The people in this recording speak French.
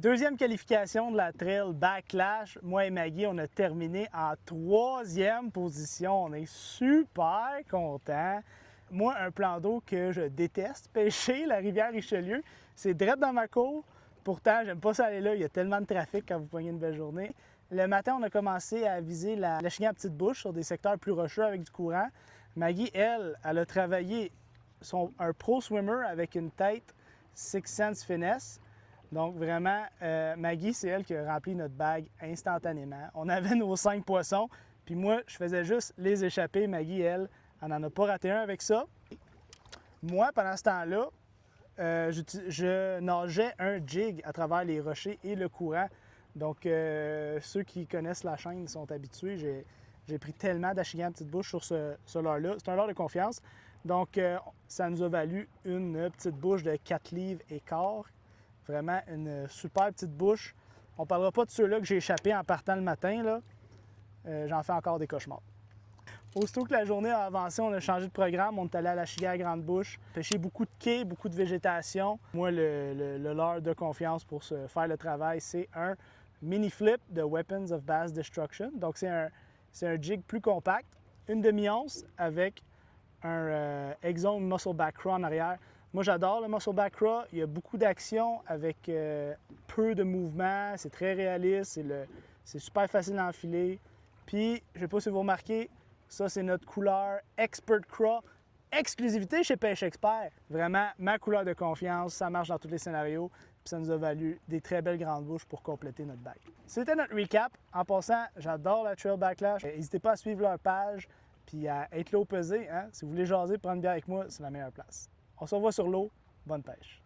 Deuxième qualification de la trail Backlash. Moi et Maggie, on a terminé en 3e position. On est super contents. Moi, un plan d'eau que je déteste, pêcher, la rivière Richelieu, c'est direct dans ma cour. Pourtant, j'aime pas ça aller là. Il y a tellement de trafic quand vous pognez une belle journée. Le matin, on a commencé à viser la Chignan à Petite Bouche sur des secteurs plus rocheux avec du courant. Maggie, elle a travaillé un pro swimmer avec une tête Six Sense Finesse. Donc vraiment, Maggie, c'est elle qui a rempli notre bague instantanément. On avait nos 5 poissons, puis moi, je faisais juste les échapper. Maggie, elle n'en a pas raté un avec ça. Moi, pendant ce temps-là, je nageais un jig à travers les rochers et le courant. Donc, ceux qui connaissent la chaîne sont habitués. J'ai pris tellement d'Achigan à Petite Bouche sur ce leurre-là. C'est un leurre de confiance. Donc, ça nous a valu une petite bouche de 4 livres et quart. Vraiment une super petite bouche. On ne parlera pas de ceux-là que j'ai échappés en partant le matin, là. J'en fais encore des cauchemars. Aussitôt que la journée a avancé, on a changé de programme. On est allé à la Chiga à Grande Bouche, pêcher beaucoup de quais, beaucoup de végétation. Moi, le leurre de confiance pour faire le travail, c'est un mini flip de Weapons of Bass Destruction. Donc, c'est un jig plus compact, une demi-once avec un Exxon Muscleback Craw en arrière. Moi, j'adore le Muscleback Craw. Il y a beaucoup d'action avec peu de mouvement. C'est très réaliste. C'est super facile à enfiler. Puis, je ne sais pas si vous remarquez, ça, c'est notre couleur Expert Craw. Exclusivité chez Pêche Expert. Vraiment, ma couleur de confiance. Ça marche dans tous les scénarios. Puis ça nous a valu des très belles grandes bouches pour compléter notre bague. C'était notre recap. En passant, j'adore la Trail Backlash. N'hésitez pas à suivre leur page puis à être là au pesé. Hein? Si vous voulez jaser, prendre une bière avec moi, c'est la meilleure place. On se revoit sur l'eau. Bonne pêche!